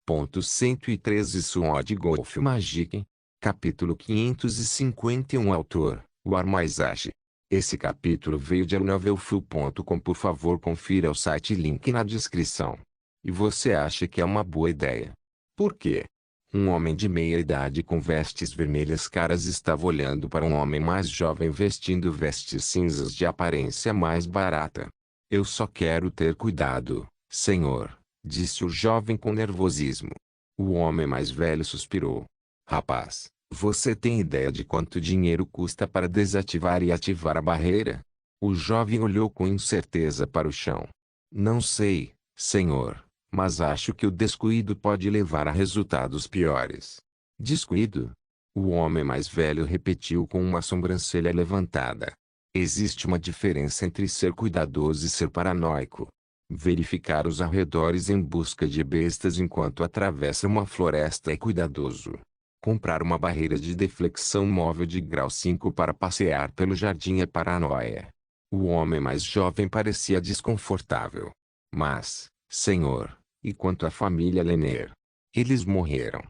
113 Sword Golf Magic. Capítulo 551 Autor, War Maizashi. Esse capítulo veio de novelfu.com. Por favor, confira o site, link na descrição. E você acha que é uma boa ideia? Por quê? Um homem de meia idade com vestes vermelhas claras estava olhando para um homem mais jovem vestindo vestes cinzas de aparência mais barata. Eu só quero ter cuidado, senhor, disse o jovem com nervosismo. O homem mais velho suspirou. Rapaz, você tem ideia de quanto dinheiro custa para desativar e ativar a barreira? O jovem olhou com incerteza para o chão. Não sei, senhor, mas acho que o descuido pode levar a resultados piores. Descuido? O homem mais velho repetiu com uma sobrancelha levantada. Existe uma diferença entre ser cuidadoso e ser paranoico. Verificar os arredores em busca de bestas enquanto atravessa uma floresta é cuidadoso. Comprar uma barreira de deflexão móvel de grau 5 para passear pelo jardim é paranoia. O homem mais jovem parecia desconfortável. Mas, senhor, e quanto à família Lenner? Eles morreram.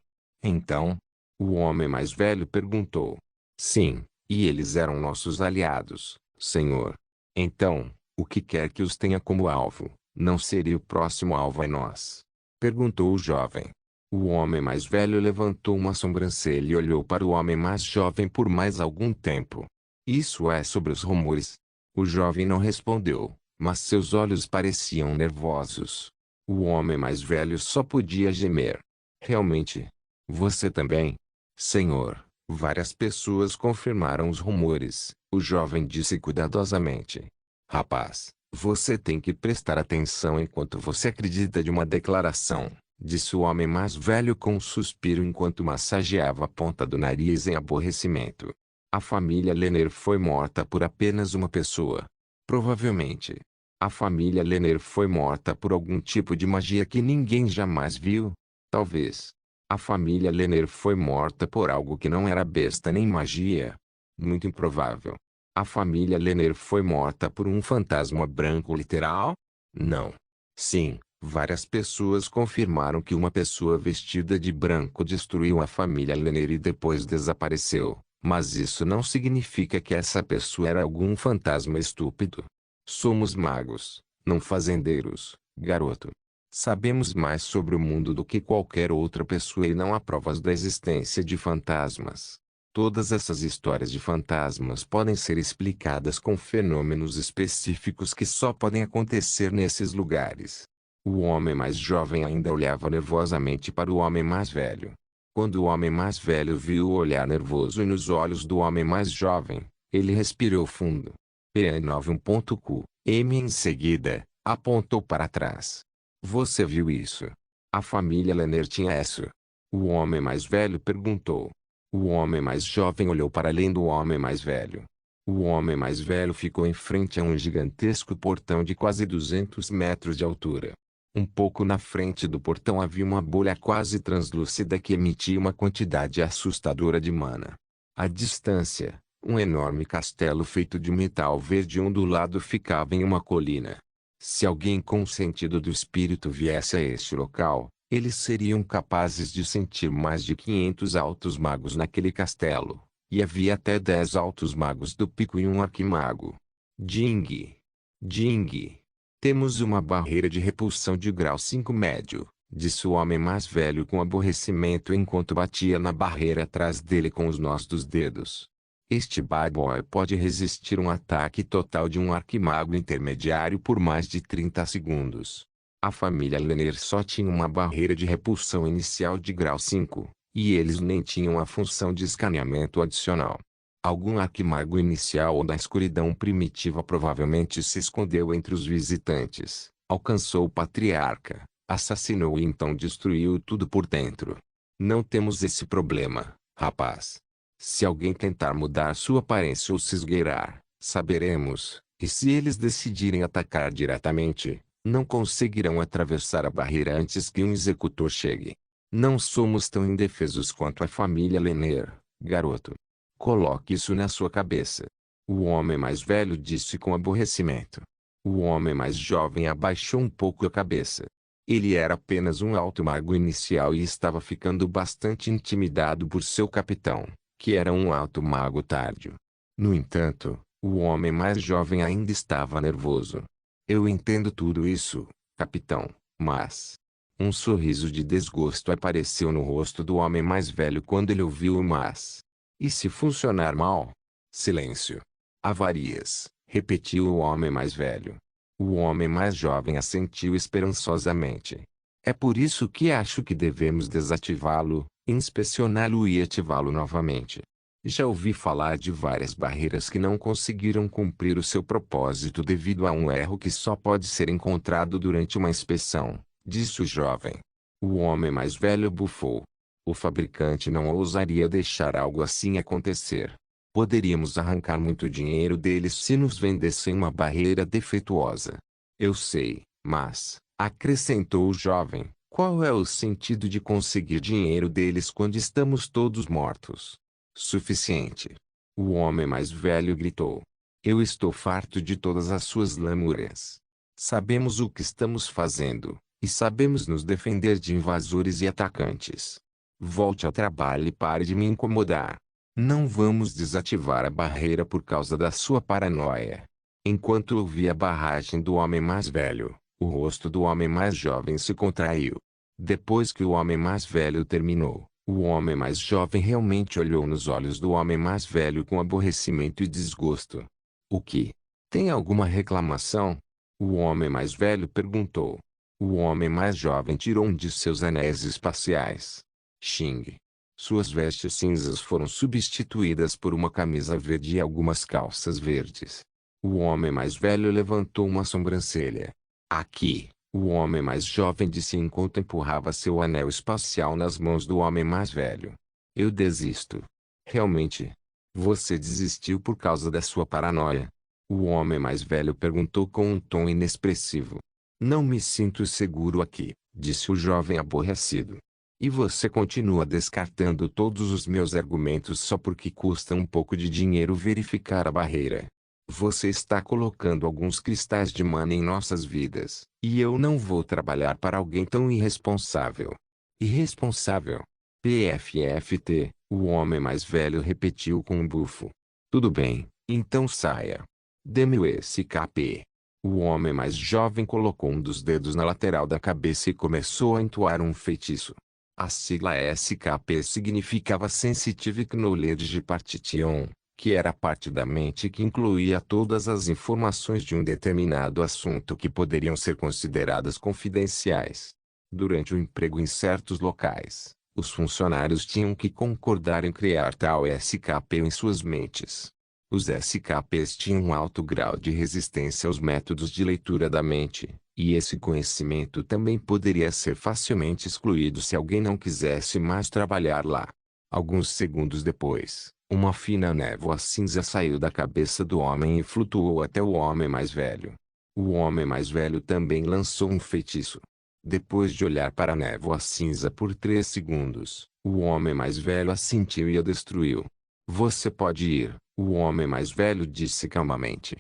Então? O homem mais velho perguntou. Sim, e eles eram nossos aliados, senhor. Então, o que quer que os tenha como alvo, não seria o próximo alvo a nós? Perguntou o jovem. O homem mais velho levantou uma sobrancelha e olhou para o homem mais jovem por mais algum tempo. Isso é sobre os rumores. O jovem não respondeu, mas seus olhos pareciam nervosos. O homem mais velho só podia gemer. Realmente? Você também? Senhor, várias pessoas confirmaram os rumores, o jovem disse cuidadosamente. Rapaz, você tem que prestar atenção enquanto você acredita de uma declaração, disse o homem mais velho com um suspiro enquanto massageava a ponta do nariz em aborrecimento. A família Lenner foi morta por apenas uma pessoa. Provavelmente. A família Lenner foi morta por algum tipo de magia que ninguém jamais viu? Talvez. A família Lenner foi morta por algo que não era besta nem magia? Muito improvável. A família Lenner foi morta por um fantasma branco literal? Não. Sim, várias pessoas confirmaram que uma pessoa vestida de branco destruiu a família Lenner e depois desapareceu, mas isso não significa que essa pessoa era algum fantasma estúpido. Somos magos, não fazendeiros, garoto. Sabemos mais sobre o mundo do que qualquer outra pessoa e não há provas da existência de fantasmas. Todas essas histórias de fantasmas podem ser explicadas com fenômenos específicos que só podem acontecer nesses lugares. O homem mais jovem ainda olhava nervosamente para o homem mais velho. Quando o homem mais velho viu o olhar nervoso nos olhos do homem mais jovem, ele respirou fundo. P91.Q, M em seguida, apontou para trás. Você viu isso? A família Lenner tinha isso? O homem mais velho perguntou. O homem mais jovem olhou para além do homem mais velho. O homem mais velho ficou em frente a um gigantesco portão de quase 200 metros de altura. Um pouco na frente do portão havia uma bolha quase translúcida que emitia uma quantidade assustadora de mana. À distância, um enorme castelo feito de metal verde ondulado ficava em uma colina. Se alguém com o sentido do espírito viesse a este local, eles seriam capazes de sentir mais de 500 altos magos naquele castelo, e havia até 10 altos magos do pico e um arquimago. Ding! Ding! Temos uma barreira de repulsão de grau 5 médio, disse o homem mais velho com aborrecimento enquanto batia na barreira atrás dele com os nós dos dedos. Este bad boy pode resistir um ataque total de um arquimago intermediário por mais de 30 segundos. A família Lenner só tinha uma barreira de repulsão inicial de grau 5, e eles nem tinham a função de escaneamento adicional. Algum arquimago inicial ou da escuridão primitiva provavelmente se escondeu entre os visitantes, alcançou o patriarca, assassinou e então destruiu tudo por dentro. Não temos esse problema, rapaz. Se alguém tentar mudar sua aparência ou se esgueirar, saberemos, e se eles decidirem atacar diretamente, não conseguirão atravessar a barreira antes que um executor chegue. Não somos tão indefesos quanto a família Lenner, garoto. Coloque isso na sua cabeça. O homem mais velho disse com aborrecimento. O homem mais jovem abaixou um pouco a cabeça. Ele era apenas um alto mago inicial e estava ficando bastante intimidado por seu capitão, que era um alto mago tardio. No entanto, o homem mais jovem ainda estava nervoso. Eu entendo tudo isso, capitão, mas... Um sorriso de desgosto apareceu no rosto do homem mais velho quando ele ouviu o mas. E se funcionar mal? Silêncio. Avarias, repetiu o homem mais velho. O homem mais jovem assentiu esperançosamente. É por isso que acho que devemos desativá-lo, inspecioná-lo e ativá-lo novamente. Já ouvi falar de várias barreiras que não conseguiram cumprir o seu propósito devido a um erro que só pode ser encontrado durante uma inspeção, disse o jovem. O homem mais velho bufou. O fabricante não ousaria deixar algo assim acontecer. Poderíamos arrancar muito dinheiro deles se nos vendessem uma barreira defeituosa. Eu sei, mas, acrescentou o jovem, qual é o sentido de conseguir dinheiro deles quando estamos todos mortos? Suficiente. O homem mais velho gritou. Eu estou farto de todas as suas lamúrias. Sabemos o que estamos fazendo, e sabemos nos defender de invasores e atacantes. Volte ao trabalho e pare de me incomodar. Não vamos desativar a barreira por causa da sua paranoia. Enquanto ouvia a barragem do homem mais velho, o rosto do homem mais jovem se contraiu. Depois que o homem mais velho terminou, o homem mais jovem realmente olhou nos olhos do homem mais velho com aborrecimento e desgosto. O que? Tem alguma reclamação? O homem mais velho perguntou. O homem mais jovem tirou um de seus anéis espaciais. Xing. Suas vestes cinzas foram substituídas por uma camisa verde e algumas calças verdes. O homem mais velho levantou uma sobrancelha. Aqui, o homem mais jovem disse enquanto empurrava seu anel espacial nas mãos do homem mais velho. Eu desisto. Realmente? Você desistiu por causa da sua paranoia? O homem mais velho perguntou com um tom inexpressivo. Não me sinto seguro aqui, disse o jovem aborrecido. E você continua descartando todos os meus argumentos só porque custa um pouco de dinheiro verificar a barreira. Você está colocando alguns cristais de mana em nossas vidas, e eu não vou trabalhar para alguém tão irresponsável. Irresponsável? PFFT, o homem mais velho repetiu com um bufo. Tudo bem, então saia. Dê-me o SKP. O homem mais jovem colocou um dos dedos na lateral da cabeça e começou a entoar um feitiço. A sigla SKP significava Sensitive Knowledge Partition, que era a parte da mente que incluía todas as informações de um determinado assunto que poderiam ser consideradas confidenciais. Durante o emprego em certos locais, os funcionários tinham que concordar em criar tal SKP em suas mentes. Os SKPs tinham um alto grau de resistência aos métodos de leitura da mente, e esse conhecimento também poderia ser facilmente excluído se alguém não quisesse mais trabalhar lá. Alguns segundos depois, uma fina névoa cinza saiu da cabeça do homem e flutuou até o homem mais velho. O homem mais velho também lançou um feitiço. Depois de olhar para a névoa cinza por 3 segundos, o homem mais velho assentiu e a destruiu. Você pode ir, o homem mais velho disse calmamente.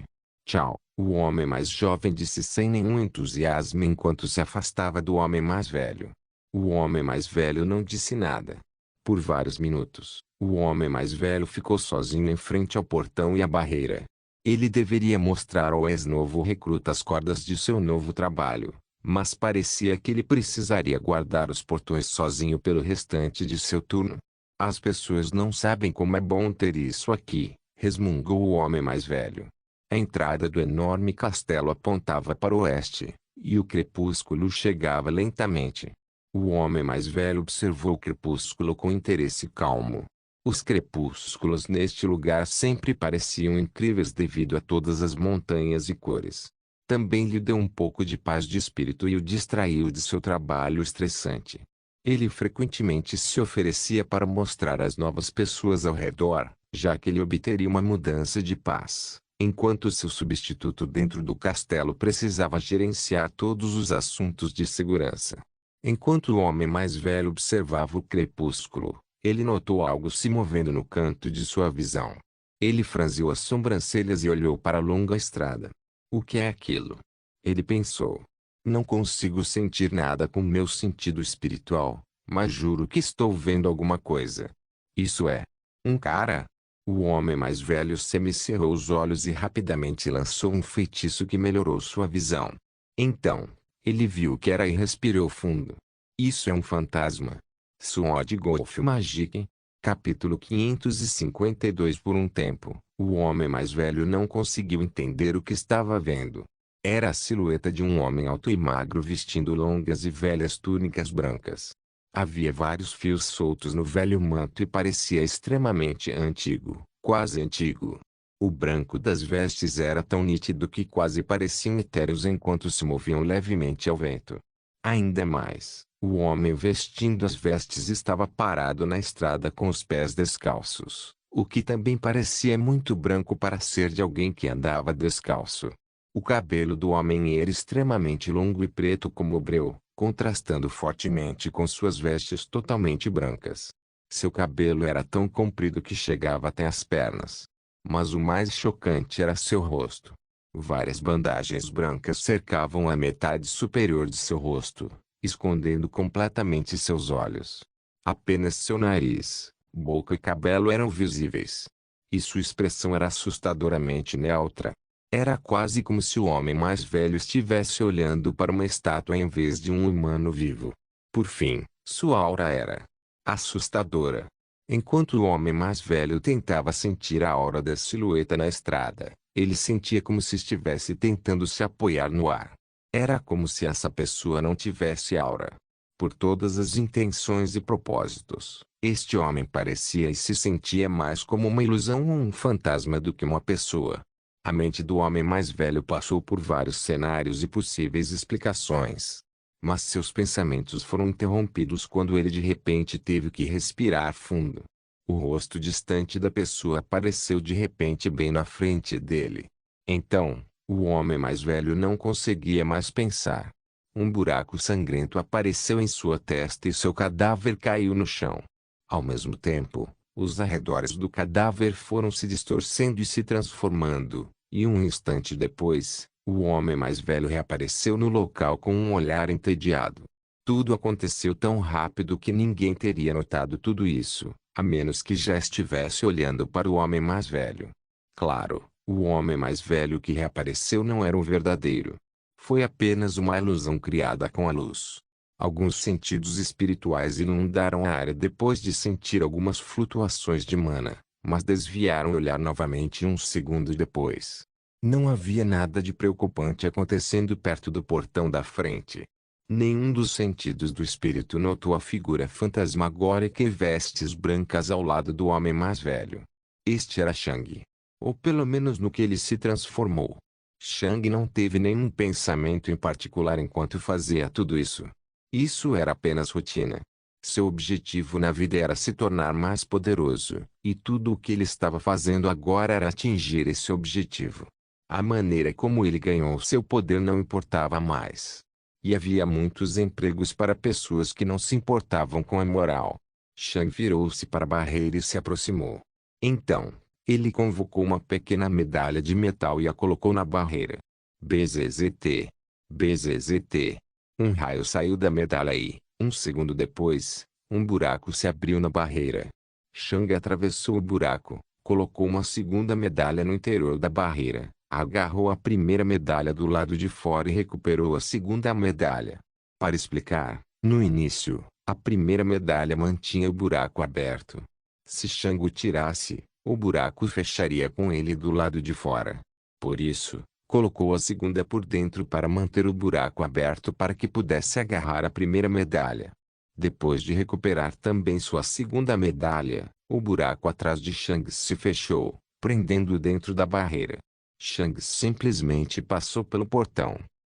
Tchau, o homem mais jovem disse sem nenhum entusiasmo enquanto se afastava do homem mais velho. O homem mais velho não disse nada. Por vários minutos, o homem mais velho ficou sozinho em frente ao portão e à barreira. Ele deveria mostrar ao ex-novo recruta as cordas de seu novo trabalho, mas parecia que ele precisaria guardar os portões sozinho pelo restante de seu turno. As pessoas não sabem como é bom ter isso aqui, resmungou o homem mais velho. A entrada do enorme castelo apontava para o oeste, e o crepúsculo chegava lentamente. O homem mais velho observou o crepúsculo com interesse calmo. Os crepúsculos neste lugar sempre pareciam incríveis devido a todas as montanhas e cores. Também lhe deu um pouco de paz de espírito e o distraiu de seu trabalho estressante. Ele frequentemente se oferecia para mostrar às novas pessoas ao redor, já que ele obteria uma mudança de paz, enquanto seu substituto dentro do castelo precisava gerenciar todos os assuntos de segurança. Enquanto o homem mais velho observava o crepúsculo, ele notou algo se movendo no canto de sua visão. Ele franziu as sobrancelhas e olhou para a longa estrada. O que é aquilo? Ele pensou. Não consigo sentir nada com meu sentido espiritual, mas juro que estou vendo alguma coisa. Isso é um cara? O homem mais velho semicerrou os olhos e rapidamente lançou um feitiço que melhorou sua visão. Então, ele viu que era e respirou fundo. Isso é um fantasma. Sword Golf Magic. Capítulo 552. Por um tempo, o homem mais velho não conseguiu entender o que estava vendo. Era a silhueta de um homem alto e magro vestindo longas e velhas túnicas brancas. Havia vários fios soltos no velho manto e parecia extremamente antigo, quase antigo. O branco das vestes era tão nítido que quase pareciam etéreos enquanto se moviam levemente ao vento. Ainda mais, o homem vestindo as vestes estava parado na estrada com os pés descalços, o que também parecia muito branco para ser de alguém que andava descalço. O cabelo do homem era extremamente longo e preto como o breu, contrastando fortemente com suas vestes totalmente brancas. Seu cabelo era tão comprido que chegava até as pernas. Mas o mais chocante era seu rosto. Várias bandagens brancas cercavam a metade superior de seu rosto, escondendo completamente seus olhos. Apenas seu nariz, boca e cabelo eram visíveis. E sua expressão era assustadoramente neutra. Era quase como se o homem mais velho estivesse olhando para uma estátua em vez de um humano vivo. Por fim, sua aura era assustadora. Enquanto o homem mais velho tentava sentir a aura da silhueta na estrada, ele sentia como se estivesse tentando se apoiar no ar. Era como se essa pessoa não tivesse aura. Por todas as intenções e propósitos, este homem parecia e se sentia mais como uma ilusão ou um fantasma do que uma pessoa. A mente do homem mais velho passou por vários cenários e possíveis explicações. Mas seus pensamentos foram interrompidos quando ele de repente teve que respirar fundo. O rosto distante da pessoa apareceu de repente bem na frente dele. Então, o homem mais velho não conseguia mais pensar. Um buraco sangrento apareceu em sua testa e seu cadáver caiu no chão. Ao mesmo tempo, os arredores do cadáver foram se distorcendo e se transformando, e um instante depois, o homem mais velho reapareceu no local com um olhar entediado. Tudo aconteceu tão rápido que ninguém teria notado tudo isso, a menos que já estivesse olhando para o homem mais velho. Claro, o homem mais velho que reapareceu não era um verdadeiro. Foi apenas uma ilusão criada com a luz. Alguns sentidos espirituais inundaram a área depois de sentir algumas flutuações de mana, mas desviaram o olhar novamente um segundo depois. Não havia nada de preocupante acontecendo perto do portão da frente. Nenhum dos sentidos do espírito notou a figura fantasmagórica e vestes brancas ao lado do homem mais velho. Este era Shang. Ou pelo menos no que ele se transformou. Shang não teve nenhum pensamento em particular enquanto fazia tudo isso. Isso era apenas rotina. Seu objetivo na vida era se tornar mais poderoso, e tudo o que ele estava fazendo agora era atingir esse objetivo. A maneira como ele ganhou seu poder não importava mais. E havia muitos empregos para pessoas que não se importavam com a moral. Shang virou-se para a barreira e se aproximou. Então, ele convocou uma pequena medalha de metal e a colocou na barreira. BZZT. BZZT. Um raio saiu da medalha e, um segundo depois, um buraco se abriu na barreira. Shang atravessou o buraco, colocou uma segunda medalha no interior da barreira, agarrou a primeira medalha do lado de fora e recuperou a segunda medalha. Para explicar, no início, a primeira medalha mantinha o buraco aberto. Se Shang o tirasse, o buraco fecharia com ele do lado de fora. Por isso, colocou a segunda por dentro para manter o buraco aberto para que pudesse agarrar a primeira medalha. Depois de recuperar também sua segunda medalha, o buraco atrás de Shang se fechou, prendendo-o dentro da barreira. Shang simplesmente passou pelo portão.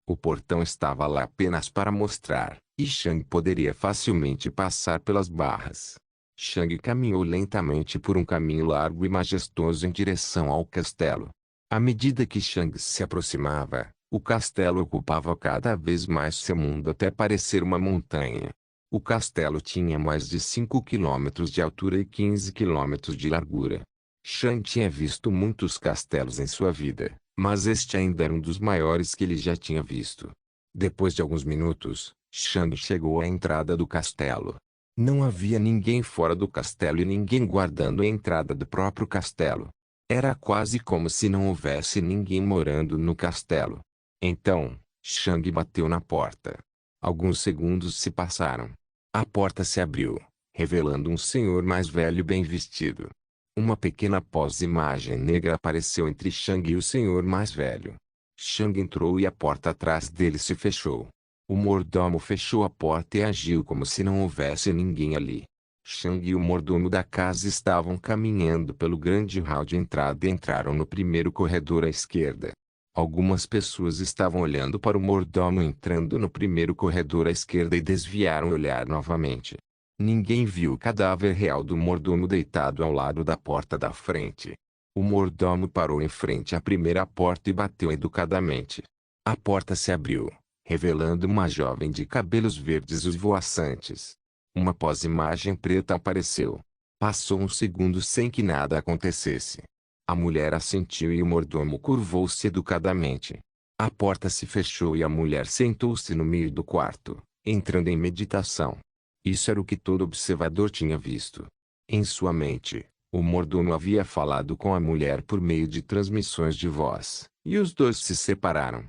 O portão estava lá apenas para mostrar, e Shang poderia facilmente passar pelas barras. Shang caminhou lentamente por um caminho largo e majestoso em direção ao castelo. À medida que Shang se aproximava, o castelo ocupava cada vez mais seu mundo até parecer uma montanha. O castelo tinha mais de 5 quilômetros de altura e 15 quilômetros de largura. Shang tinha visto muitos castelos em sua vida, mas este ainda era um dos maiores que ele já tinha visto. Depois de alguns minutos, Shang chegou à entrada do castelo. Não havia ninguém fora do castelo e ninguém guardando a entrada do próprio castelo. Era quase como se não houvesse ninguém morando no castelo. Então, Shang bateu na porta. Alguns segundos se passaram. A porta se abriu, revelando um senhor mais velho bem vestido. Uma pequena pós-imagem negra apareceu entre Shang e o senhor mais velho. Shang entrou e a porta atrás dele se fechou. O mordomo fechou a porta e agiu como se não houvesse ninguém ali. Shang e o mordomo da casa estavam caminhando pelo grande hall de entrada e entraram no primeiro corredor à esquerda. Algumas pessoas estavam olhando para o mordomo entrando no primeiro corredor à esquerda e desviaram o olhar novamente. Ninguém viu o cadáver real do mordomo deitado ao lado da porta da frente. O mordomo parou em frente à primeira porta e bateu educadamente. A porta se abriu, revelando uma jovem de cabelos verdes esvoaçantes. Uma pós-imagem preta apareceu. Passou um segundo sem que nada acontecesse. A mulher assentiu e o mordomo curvou-se educadamente. A porta se fechou e a mulher sentou-se no meio do quarto, entrando em meditação. Isso era o que todo observador tinha visto. Em sua mente, o mordomo havia falado com a mulher por meio de transmissões de voz, e os dois se separaram.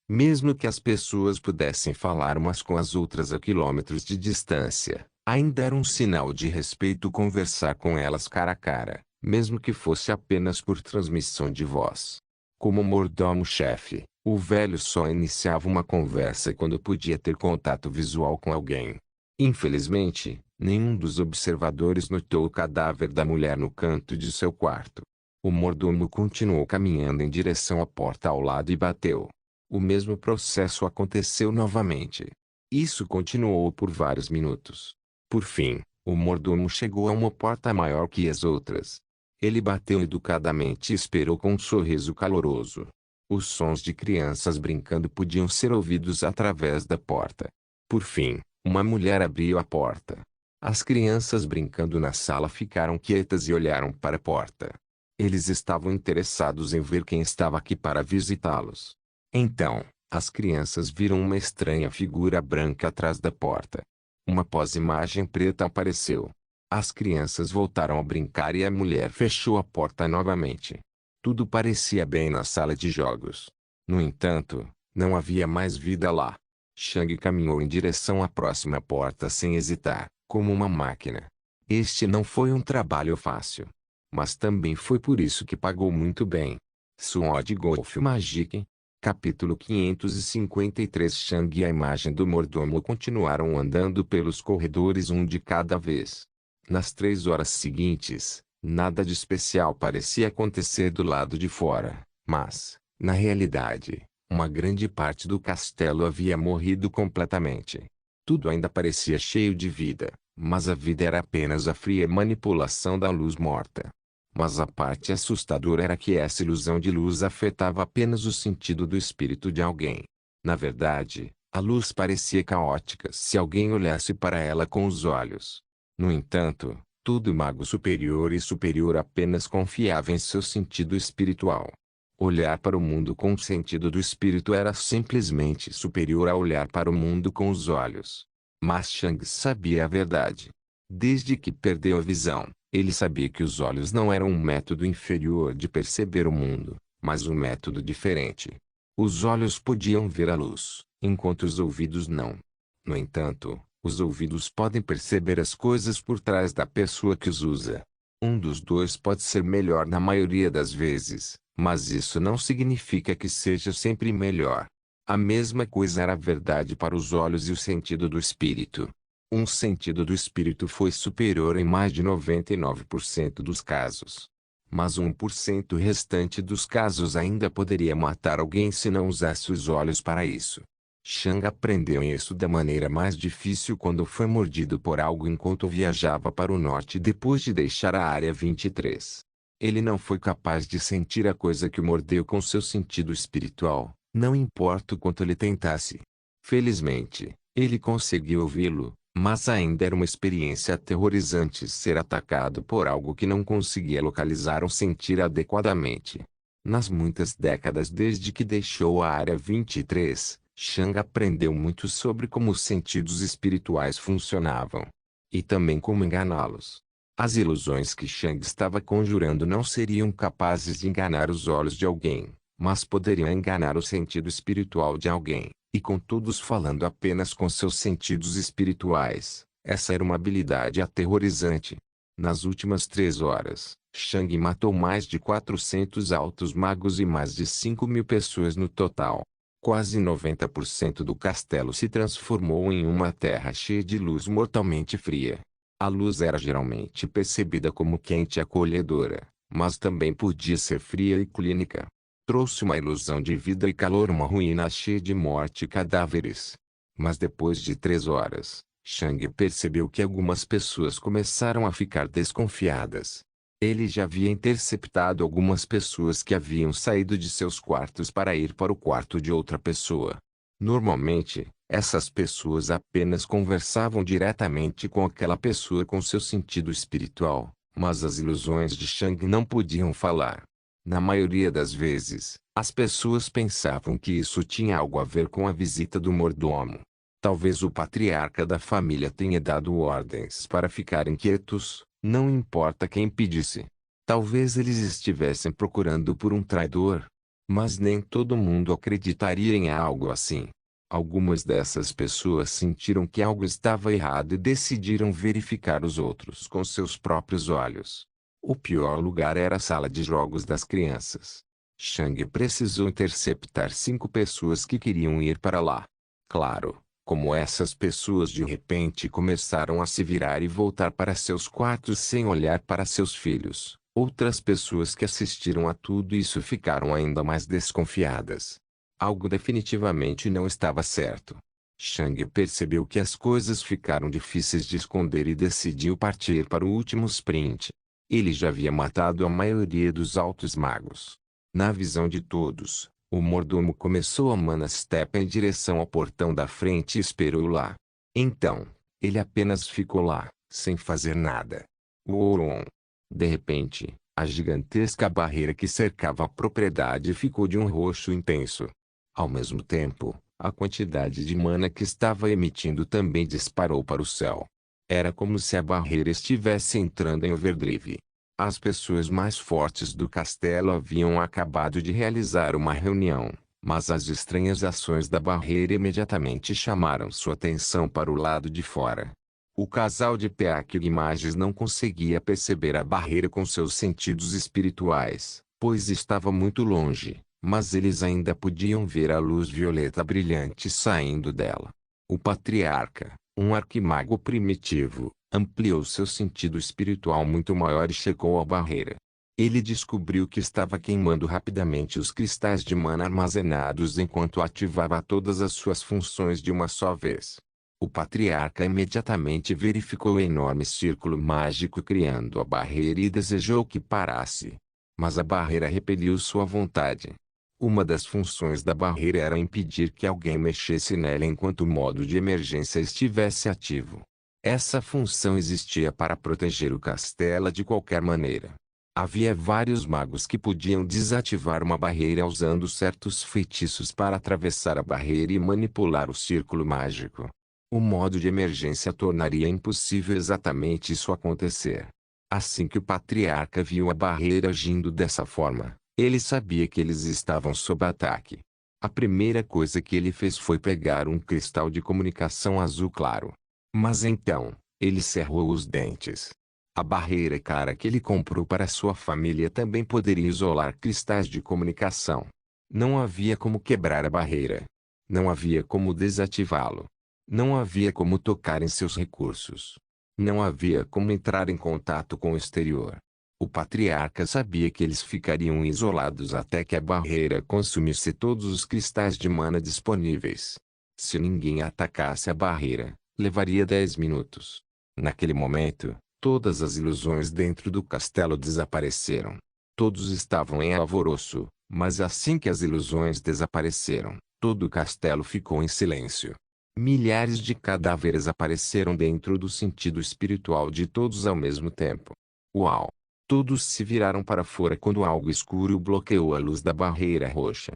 Mesmo que as pessoas pudessem falar umas com as outras a quilômetros de distância, ainda era um sinal de respeito conversar com elas cara a cara, mesmo que fosse apenas por transmissão de voz. Como mordomo-chefe, o velho só iniciava uma conversa quando podia ter contato visual com alguém. Infelizmente, nenhum dos observadores notou o cadáver da mulher no canto de seu quarto. O mordomo continuou caminhando em direção à porta ao lado e bateu. O mesmo processo aconteceu novamente. Isso continuou por vários minutos. Por fim, o mordomo chegou a uma porta maior que as outras. Ele bateu educadamente e esperou com um sorriso caloroso. Os sons de crianças brincando podiam ser ouvidos através da porta. Por fim, uma mulher abriu a porta. As crianças brincando na sala ficaram quietas e olharam para a porta. Eles estavam interessados em ver quem estava aqui para visitá-los. Então, as crianças viram uma estranha figura branca atrás da porta. Uma pós-imagem preta apareceu. As crianças voltaram a brincar e a mulher fechou a porta novamente. Tudo parecia bem na sala de jogos. No entanto, não havia mais vida lá. Shang caminhou em direção à próxima porta sem hesitar, como uma máquina. Este não foi um trabalho fácil. Mas também foi por isso que pagou muito bem. Sword Golf Magic. Capítulo 553. Shang e a imagem do mordomo continuaram andando pelos corredores um de cada vez. Nas 3 horas seguintes, nada de especial parecia acontecer do lado de fora, mas, na realidade, uma grande parte do castelo havia morrido completamente. Tudo ainda parecia cheio de vida, mas a vida era apenas a fria manipulação da luz morta. Mas a parte assustadora era que essa ilusão de luz afetava apenas o sentido do espírito de alguém. Na verdade, a luz parecia caótica se alguém olhasse para ela com os olhos. No entanto, todo mago superior e superior apenas confiava em seu sentido espiritual. Olhar para o mundo com o sentido do espírito era simplesmente superior a olhar para o mundo com os olhos. Mas Shang sabia a verdade. Desde que perdeu a visão, ele sabia que os olhos não eram um método inferior de perceber o mundo, mas um método diferente. Os olhos podiam ver a luz, enquanto os ouvidos não. No entanto, os ouvidos podem perceber as coisas por trás da pessoa que os usa. Um dos dois pode ser melhor na maioria das vezes, mas isso não significa que seja sempre melhor. A mesma coisa era verdade para os olhos e o sentido do espírito. Um sentido do espírito foi superior em mais de 99% dos casos. Mas 1% restante dos casos ainda poderia matar alguém se não usasse os olhos para isso. Shang aprendeu isso da maneira mais difícil quando foi mordido por algo enquanto viajava para o norte depois de deixar a Área 23. Ele não foi capaz de sentir a coisa que o mordeu com seu sentido espiritual, não importa o quanto ele tentasse. Felizmente, ele conseguiu ouvi-lo, mas ainda era uma experiência aterrorizante ser atacado por algo que não conseguia localizar ou sentir adequadamente. Nas muitas décadas desde que deixou a Área 23, Shang aprendeu muito sobre como os sentidos espirituais funcionavam. E também como enganá-los. As ilusões que Shang estava conjurando não seriam capazes de enganar os olhos de alguém, mas poderiam enganar o sentido espiritual de alguém, e com todos falando apenas com seus sentidos espirituais. Essa era uma habilidade aterrorizante. Nas últimas 3 horas, Shang matou mais de 400 altos magos e mais de 5.000 pessoas no total. Quase 90% do castelo se transformou em uma terra cheia de luz mortalmente fria. A luz era geralmente percebida como quente e acolhedora, mas também podia ser fria e clínica. Trouxe uma ilusão de vida e calor, uma ruína cheia de morte e cadáveres. Mas depois de 3 horas, Shang percebeu que algumas pessoas começaram a ficar desconfiadas. Ele já havia interceptado algumas pessoas que haviam saído de seus quartos para ir para o quarto de outra pessoa. Normalmente, essas pessoas apenas conversavam diretamente com aquela pessoa com seu sentido espiritual, mas as ilusões de Shang não podiam falar. Na maioria das vezes, as pessoas pensavam que isso tinha algo a ver com a visita do mordomo. Talvez o patriarca da família tenha dado ordens para ficarem quietos, não importa quem pedisse. Talvez eles estivessem procurando por um traidor. Mas nem todo mundo acreditaria em algo assim. Algumas dessas pessoas sentiram que algo estava errado e decidiram verificar os outros com seus próprios olhos. O pior lugar era a sala de jogos das crianças. Shang precisou interceptar 5 pessoas que queriam ir para lá. Claro, como essas pessoas de repente começaram a se virar e voltar para seus quartos sem olhar para seus filhos, outras pessoas que assistiram a tudo isso ficaram ainda mais desconfiadas. Algo definitivamente não estava certo. Shang percebeu que as coisas ficaram difíceis de esconder e decidiu partir para o último sprint. Ele já havia matado a maioria dos altos magos. Na visão de todos, o mordomo começou a manastep em direção ao portão da frente e esperou lá. Então, ele apenas ficou lá, sem fazer nada. Uou! De repente, a gigantesca barreira que cercava a propriedade ficou de um roxo intenso. Ao mesmo tempo, a quantidade de mana que estava emitindo também disparou para o céu. Era como se a barreira estivesse entrando em overdrive. As pessoas mais fortes do castelo haviam acabado de realizar uma reunião, mas as estranhas ações da barreira imediatamente chamaram sua atenção para o lado de fora. O casal de Peak e Magis não conseguia perceber a barreira com seus sentidos espirituais, pois estava muito longe, mas eles ainda podiam ver a luz violeta brilhante saindo dela. O patriarca, um arquimago primitivo, ampliou seu sentido espiritual muito maior e chegou à barreira. Ele descobriu que estava queimando rapidamente os cristais de mana armazenados enquanto ativava todas as suas funções de uma só vez. O patriarca imediatamente verificou o enorme círculo mágico criando a barreira e desejou que parasse. Mas a barreira repeliu sua vontade. Uma das funções da barreira era impedir que alguém mexesse nela enquanto o modo de emergência estivesse ativo. Essa função existia para proteger o castelo de qualquer maneira. Havia vários magos que podiam desativar uma barreira usando certos feitiços para atravessar a barreira e manipular o círculo mágico. O modo de emergência tornaria impossível exatamente isso acontecer. Assim que o patriarca viu a barreira agindo dessa forma, ele sabia que eles estavam sob ataque. A primeira coisa que ele fez foi pegar um cristal de comunicação azul claro. Mas então, ele cerrou os dentes. A barreira cara que ele comprou para sua família também poderia isolar cristais de comunicação. Não havia como quebrar a barreira. Não havia como desativá-lo. Não havia como tocar em seus recursos. Não havia como entrar em contato com o exterior. O patriarca sabia que eles ficariam isolados até que a barreira consumisse todos os cristais de mana disponíveis. Se ninguém atacasse a barreira, levaria 10 minutos. Naquele momento, todas as ilusões dentro do castelo desapareceram. Todos estavam em alvoroço, mas assim que as ilusões desapareceram, todo o castelo ficou em silêncio. Milhares de cadáveres apareceram dentro do sentido espiritual de todos ao mesmo tempo. Uau! Todos se viraram para fora quando algo escuro bloqueou a luz da barreira roxa.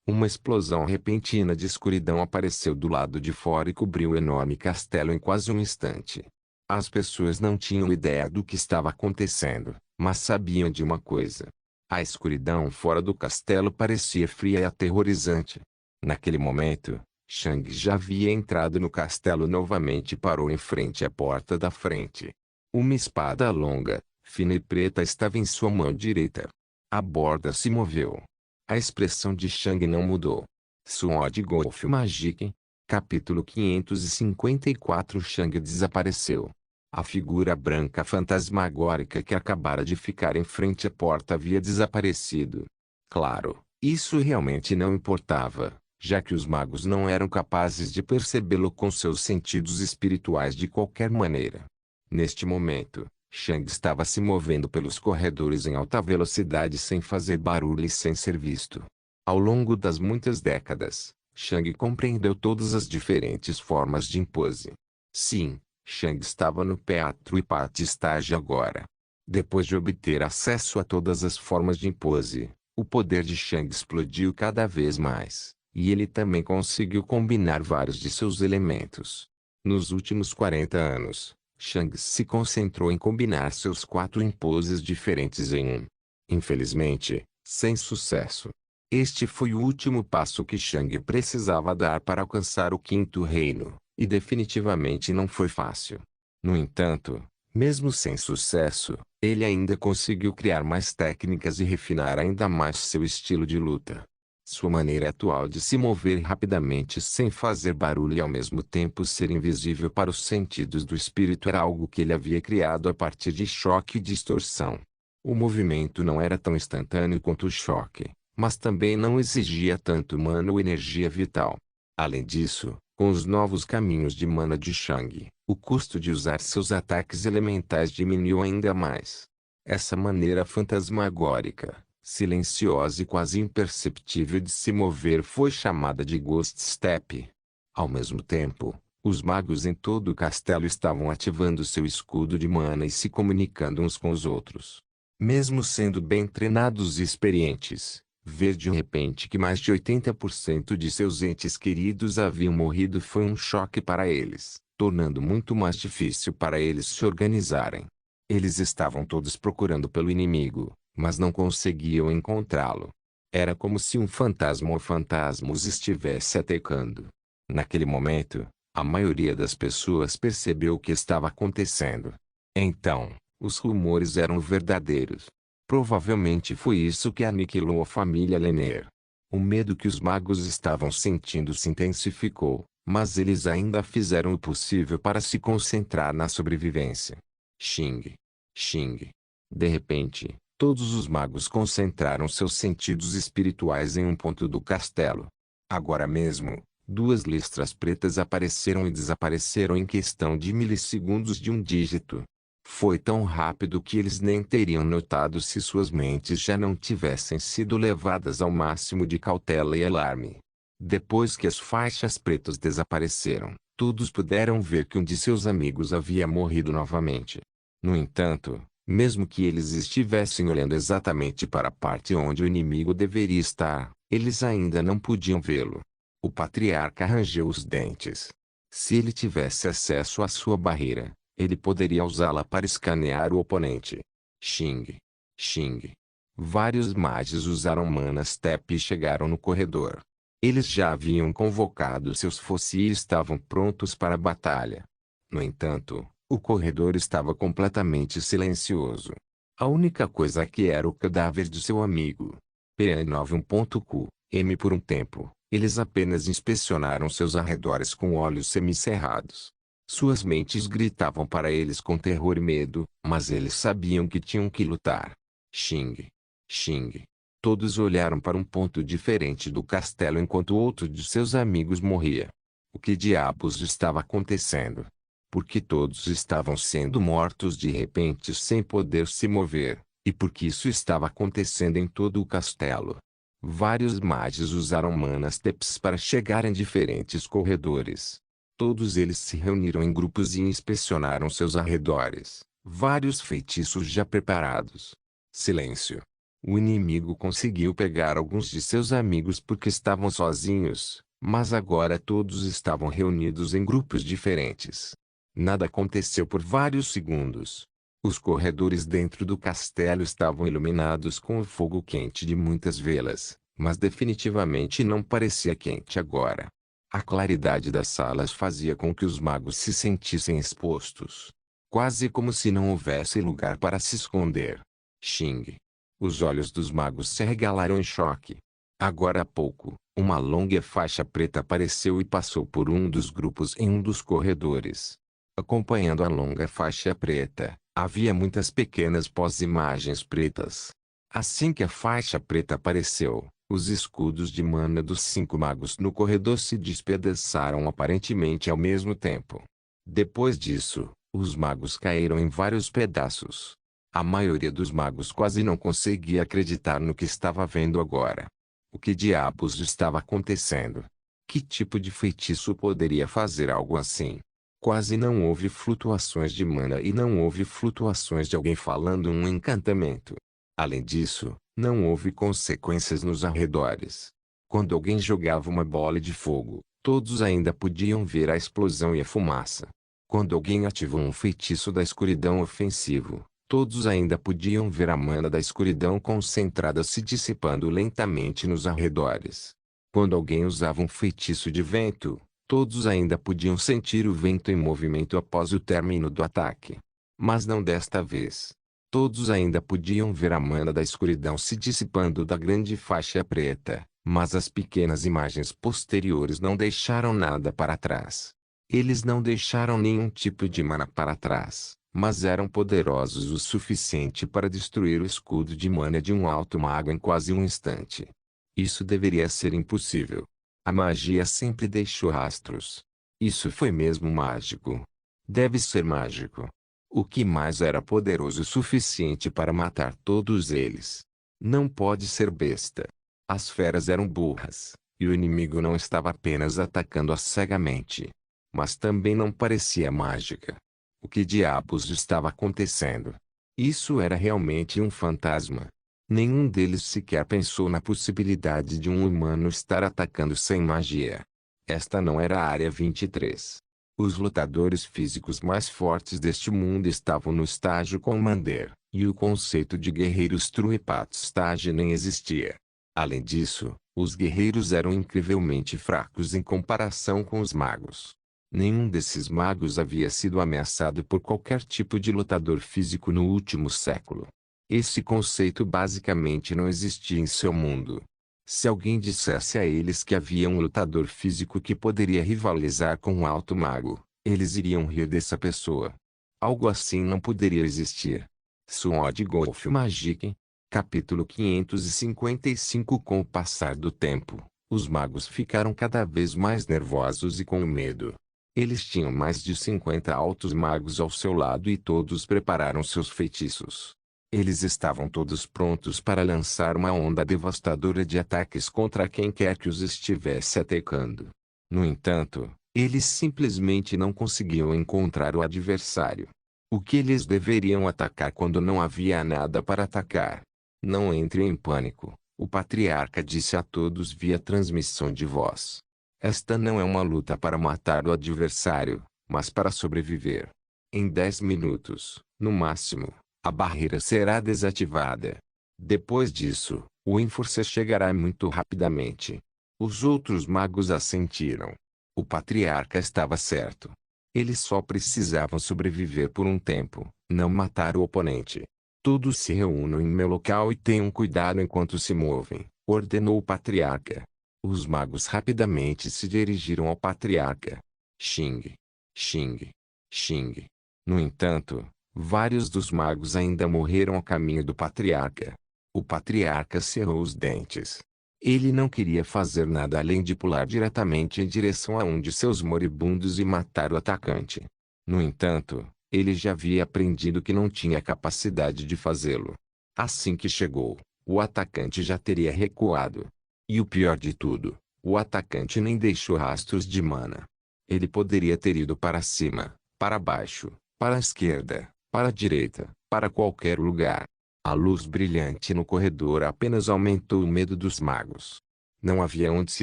Uma explosão repentina de escuridão apareceu do lado de fora e cobriu o enorme castelo em quase um instante. As pessoas não tinham ideia do que estava acontecendo, mas sabiam de uma coisa. A escuridão fora do castelo parecia fria e aterrorizante. Naquele momento, Shang já havia entrado no castelo novamente e parou em frente à porta da frente. Uma espada longa, fina e preta estava em sua mão direita. A borda se moveu. A expressão de Shang não mudou. Sword Golf Magic. Capítulo 554. Shang desapareceu. A figura branca fantasmagórica que acabara de ficar em frente à porta havia desaparecido. Claro, isso realmente não importava, já que os magos não eram capazes de percebê-lo com seus sentidos espirituais de qualquer maneira. Neste momento, Shang estava se movendo pelos corredores em alta velocidade sem fazer barulho e sem ser visto. Ao longo das muitas décadas, Shang compreendeu todas as diferentes formas de impose. Sim, Shang estava no teatro e parte estágio agora. Depois de obter acesso a todas as formas de impose, o poder de Shang explodiu cada vez mais, e ele também conseguiu combinar vários de seus elementos. Nos últimos 40 anos, Shang se concentrou em combinar seus 4 imposes diferentes em um. Infelizmente, sem sucesso. Este foi o último passo que Shang precisava dar para alcançar o quinto reino, e definitivamente não foi fácil. No entanto, mesmo sem sucesso, ele ainda conseguiu criar mais técnicas e refinar ainda mais seu estilo de luta. Sua maneira atual de se mover rapidamente sem fazer barulho e ao mesmo tempo ser invisível para os sentidos do espírito era algo que ele havia criado a partir de choque e distorção. O movimento não era tão instantâneo quanto o choque, mas também não exigia tanto mana ou energia vital. Além disso, com os novos caminhos de mana de Shang, o custo de usar seus ataques elementais diminuiu ainda mais. Essa maneira fantasmagórica, silenciosa e quase imperceptível de se mover foi chamada de Ghost Step. Ao mesmo tempo, os magos em todo o castelo estavam ativando seu escudo de mana e se comunicando uns com os outros. Mesmo sendo bem treinados e experientes, ver de repente que mais de 80% de seus entes queridos haviam morrido foi um choque para eles, tornando muito mais difícil para eles se organizarem. Eles estavam todos procurando pelo inimigo, mas não conseguiam encontrá-lo. Era como se um fantasma ou fantasmas estivesse atacando. Naquele momento, a maioria das pessoas percebeu o que estava acontecendo. Então, os rumores eram verdadeiros. Provavelmente foi isso que aniquilou a família Lanier. O medo que os magos estavam sentindo se intensificou, mas eles ainda fizeram o possível para se concentrar na sobrevivência. Xing. Xing. De repente, todos os magos concentraram seus sentidos espirituais em um ponto do castelo. Agora mesmo, 2 listras pretas apareceram e desapareceram em questão de milissegundos de um dígito. Foi tão rápido que eles nem teriam notado se suas mentes já não tivessem sido levadas ao máximo de cautela e alarme. Depois que as faixas pretas desapareceram, todos puderam ver que um de seus amigos havia morrido novamente. No entanto, mesmo que eles estivessem olhando exatamente para a parte onde o inimigo deveria estar, eles ainda não podiam vê-lo. O patriarca rangeu os dentes. Se ele tivesse acesso à sua barreira, ele poderia usá-la para escanear o oponente. Xing. Xing. Vários magos usaram Mana Step e chegaram no corredor. Eles já haviam convocado seus fossis e estavam prontos para a batalha. No entanto, o corredor estava completamente silencioso. A única coisa aqui era o cadáver de seu amigo. P91.Q. M. Por um tempo, eles apenas inspecionaram seus arredores com olhos semicerrados. Suas mentes gritavam para eles com terror e medo, mas eles sabiam que tinham que lutar. Xing. Xing. Todos olharam para um ponto diferente do castelo enquanto outro de seus amigos morria. O que diabos estava acontecendo? Porque todos estavam sendo mortos de repente sem poder se mover, e porque isso estava acontecendo em todo o castelo. Vários magos usaram Mana Steps para chegar em diferentes corredores. Todos eles se reuniram em grupos e inspecionaram seus arredores, vários feitiços já preparados. Silêncio. O inimigo conseguiu pegar alguns de seus amigos porque estavam sozinhos, mas agora todos estavam reunidos em grupos diferentes. Nada aconteceu por vários segundos. Os corredores dentro do castelo estavam iluminados com o fogo quente de muitas velas, mas definitivamente não parecia quente agora. A claridade das salas fazia com que os magos se sentissem expostos, quase como se não houvesse lugar para se esconder. Xing. Os olhos dos magos se arregalaram em choque. Agora há pouco, uma longa faixa preta apareceu e passou por um dos grupos em um dos corredores. Acompanhando a longa faixa preta, havia muitas pequenas pós-imagens pretas. Assim que a faixa preta apareceu, os escudos de mana dos 5 magos no corredor se despedaçaram aparentemente ao mesmo tempo. Depois disso, os magos caíram em vários pedaços. A maioria dos magos quase não conseguia acreditar no que estava vendo agora. O que diabos estava acontecendo? Que tipo de feitiço poderia fazer algo assim? Quase não houve flutuações de mana e não houve flutuações de alguém falando um encantamento. Além disso, não houve consequências nos arredores. Quando alguém jogava uma bola de fogo, todos ainda podiam ver a explosão e a fumaça. Quando alguém ativou um feitiço da escuridão ofensivo, todos ainda podiam ver a mana da escuridão concentrada se dissipando lentamente nos arredores. Quando alguém usava um feitiço de vento, todos ainda podiam sentir o vento em movimento após o término do ataque. Mas não desta vez. Todos ainda podiam ver a mana da escuridão se dissipando da grande faixa preta, mas as pequenas imagens posteriores não deixaram nada para trás. Eles não deixaram nenhum tipo de mana para trás, mas eram poderosos o suficiente para destruir o escudo de mana de um alto mago em quase um instante. Isso deveria ser impossível. A magia sempre deixou rastros. Isso foi mesmo mágico. Deve ser mágico. O que mais era poderoso o suficiente para matar todos eles? Não pode ser besta. As feras eram burras, e o inimigo não estava apenas atacando-as cegamente, mas também não parecia mágica. O que diabos estava acontecendo? Isso era realmente um fantasma. Nenhum deles sequer pensou na possibilidade de um humano estar atacando sem magia. Esta não era a Área 23. Os lutadores físicos mais fortes deste mundo estavam no estágio Commander, e o conceito de guerreiros True Path Stage nem existia. Além disso, os guerreiros eram incrivelmente fracos em comparação com os magos. Nenhum desses magos havia sido ameaçado por qualquer tipo de lutador físico no último século. Esse conceito basicamente não existia em seu mundo. Se alguém dissesse a eles que havia um lutador físico que poderia rivalizar com um alto mago, eles iriam rir dessa pessoa. Algo assim não poderia existir. Sword Golf Magic. Capítulo 555. Com o passar do tempo, os magos ficaram cada vez mais nervosos e com medo. Eles tinham mais de 50 altos magos ao seu lado e todos prepararam seus feitiços. Eles estavam todos prontos para lançar uma onda devastadora de ataques contra quem quer que os estivesse atacando. No entanto, eles simplesmente não conseguiam encontrar o adversário. O que eles deveriam atacar quando não havia nada para atacar? Não entre em pânico, o patriarca disse a todos via transmissão de voz. Esta não é uma luta para matar o adversário, mas para sobreviver. Em 10 minutos, no máximo, a barreira será desativada. Depois disso, o Enforcer chegará muito rapidamente. Os outros magos assentiram. O patriarca estava certo. Eles só precisavam sobreviver por um tempo, não matar o oponente. Todos se reúnam em meu local e tenham cuidado enquanto se movem, ordenou o patriarca. Os magos rapidamente se dirigiram ao patriarca. Xing. Xing. Xing. No entanto, vários dos magos ainda morreram ao caminho do patriarca. O patriarca cerrou os dentes. Ele não queria fazer nada além de pular diretamente em direção a um de seus moribundos e matar o atacante. No entanto, ele já havia aprendido que não tinha capacidade de fazê-lo. Assim que chegou, o atacante já teria recuado. E o pior de tudo, o atacante nem deixou rastros de mana. Ele poderia ter ido para cima, para baixo, para a esquerda, para a direita, para qualquer lugar. A luz brilhante no corredor apenas aumentou o medo dos magos. Não havia onde se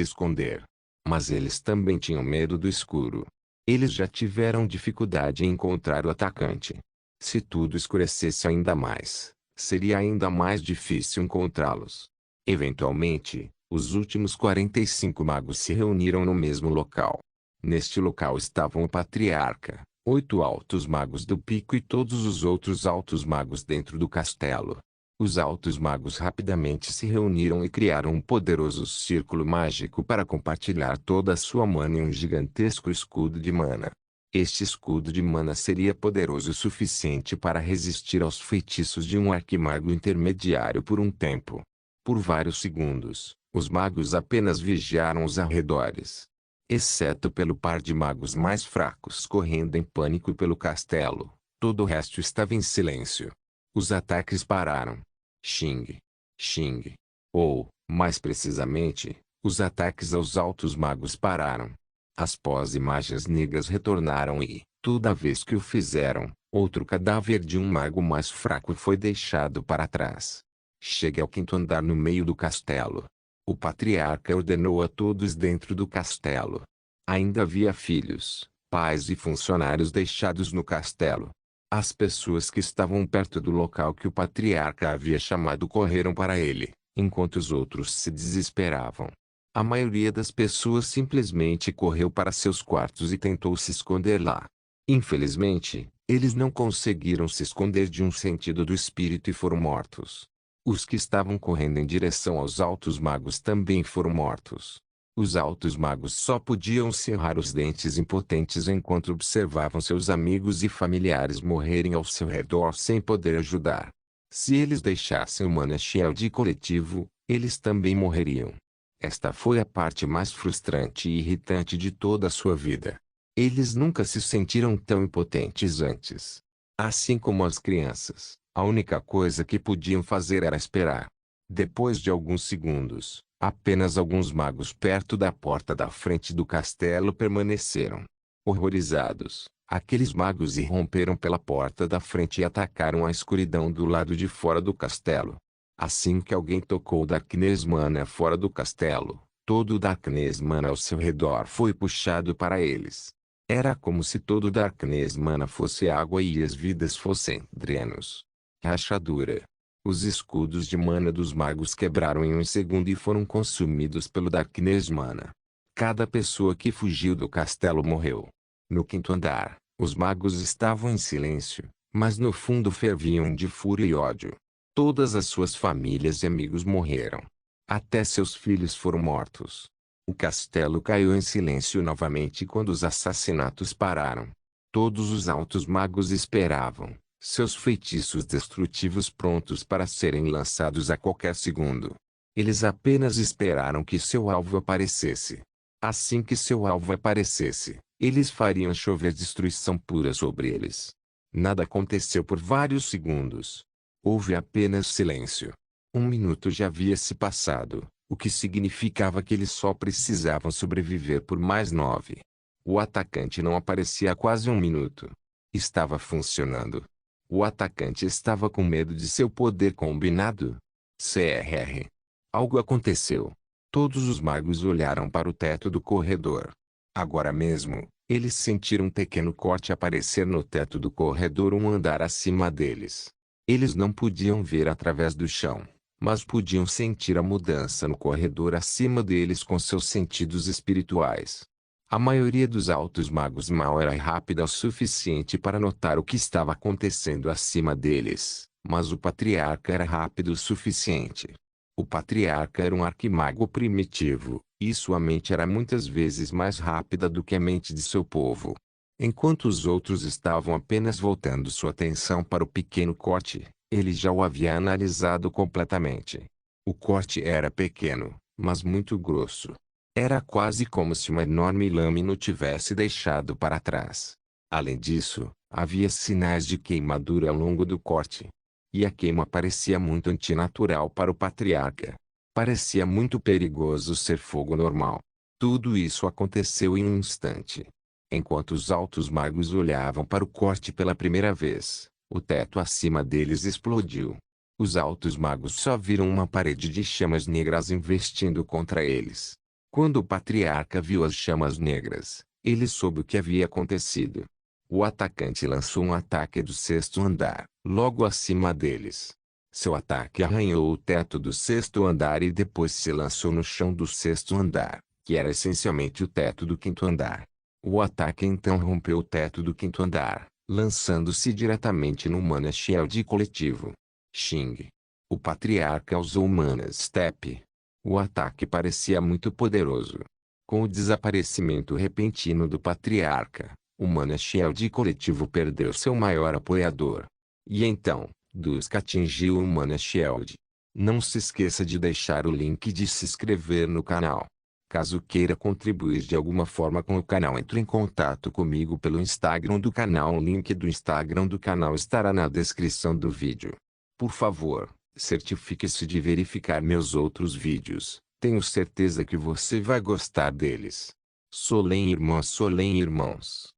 esconder. Mas eles também tinham medo do escuro. Eles já tiveram dificuldade em encontrar o atacante. Se tudo escurecesse ainda mais, seria ainda mais difícil encontrá-los. Eventualmente, os últimos 45 magos se reuniram no mesmo local. Neste local estavam o patriarca, 8 altos magos do pico e todos os outros altos magos dentro do castelo. Os altos magos rapidamente se reuniram e criaram um poderoso círculo mágico para compartilhar toda a sua mana em um gigantesco escudo de mana. Este escudo de mana seria poderoso o suficiente para resistir aos feitiços de um arquimago intermediário por um tempo. Por vários segundos, os magos apenas vigiaram os arredores. Exceto pelo par de magos mais fracos correndo em pânico pelo castelo, todo o resto estava em silêncio. Os ataques pararam. Xing. Xing. Ou, mais precisamente, os ataques aos altos magos pararam. As pós-imagens negras retornaram e, toda vez que o fizeram, outro cadáver de um mago mais fraco foi deixado para trás. Chegue ao quinto andar no meio do castelo. O patriarca ordenou a todos dentro do castelo. Ainda havia filhos, pais e funcionários deixados no castelo. As pessoas que estavam perto do local que o patriarca havia chamado correram para ele, enquanto os outros se desesperavam. A maioria das pessoas simplesmente correu para seus quartos e tentou se esconder lá. Infelizmente, eles não conseguiram se esconder de um sentido do espírito e foram mortos. Os que estavam correndo em direção aos altos magos também foram mortos. Os altos magos só podiam cerrar os dentes impotentes enquanto observavam seus amigos e familiares morrerem ao seu redor sem poder ajudar. Se eles deixassem o Mana Shield coletivo, eles também morreriam. Esta foi a parte mais frustrante e irritante de toda a sua vida. Eles nunca se sentiram tão impotentes antes. Assim como as crianças, a única coisa que podiam fazer era esperar. Depois de alguns segundos, apenas alguns magos perto da porta da frente do castelo permaneceram. Horrorizados, aqueles magos irromperam pela porta da frente e atacaram a escuridão do lado de fora do castelo. Assim que alguém tocou Darkness Mana fora do castelo, todo o Darkness Mana ao seu redor foi puxado para eles. Era como se todo o Darkness Mana fosse água e as vidas fossem drenos. Rachadura. Os escudos de mana dos magos quebraram em um segundo e foram consumidos pelo Darkness Mana. Cada pessoa que fugiu do castelo morreu. No quinto andar, os magos estavam em silêncio, mas no fundo ferviam de fúria e ódio. Todas as suas famílias e amigos morreram. Até seus filhos foram mortos. O castelo caiu em silêncio novamente quando os assassinatos pararam. Todos os altos magos esperavam, seus feitiços destrutivos prontos para serem lançados a qualquer segundo. Eles apenas esperaram que seu alvo aparecesse. Assim que seu alvo aparecesse, eles fariam chover destruição pura sobre eles. Nada aconteceu por vários segundos. Houve apenas silêncio. 1 minuto já havia se passado, o que significava que eles só precisavam sobreviver por mais 9. O atacante não aparecia há quase 1 minuto. Estava funcionando. O atacante estava com medo de seu poder combinado. CRR. Algo aconteceu. Todos os magos olharam para o teto do corredor. Agora mesmo, eles sentiram um pequeno corte aparecer no teto do corredor um andar acima deles. Eles não podiam ver através do chão, mas podiam sentir a mudança no corredor acima deles com seus sentidos espirituais. A maioria dos altos magos mal era rápida o suficiente para notar o que estava acontecendo acima deles, mas o patriarca era rápido o suficiente. O patriarca era um arquimago primitivo, e sua mente era muitas vezes mais rápida do que a mente de seu povo. Enquanto os outros estavam apenas voltando sua atenção para o pequeno corte, ele já o havia analisado completamente. O corte era pequeno, mas muito grosso. Era quase como se uma enorme lâmina o tivesse deixado para trás. Além disso, havia sinais de queimadura ao longo do corte. E a queima parecia muito antinatural para o patriarca. Parecia muito perigoso ser fogo normal. Tudo isso aconteceu em um instante. Enquanto os altos magos olhavam para o corte pela primeira vez, o teto acima deles explodiu. Os altos magos só viram uma parede de chamas negras investindo contra eles. Quando o patriarca viu as chamas negras, ele soube o que havia acontecido. O atacante lançou um ataque do sexto andar, logo acima deles. Seu ataque arranhou o teto do sexto andar e depois se lançou no chão do sexto andar, que era essencialmente o teto do quinto andar. O ataque então rompeu o teto do quinto andar, lançando-se diretamente no Mana Shield coletivo. Xing. O patriarca usou o Mana Step. O ataque parecia muito poderoso. Com o desaparecimento repentino do patriarca, o Mana Shield coletivo perdeu seu maior apoiador. E então, Dusk atingiu o Mana Shield. Não se esqueça de deixar o link de se inscrever no canal. Caso queira contribuir de alguma forma com o canal, entre em contato comigo pelo Instagram do canal. O link do Instagram do canal estará na descrição do vídeo. Por favor, certifique-se de verificar meus outros vídeos. Tenho certeza que você vai gostar deles. Solem irmãos.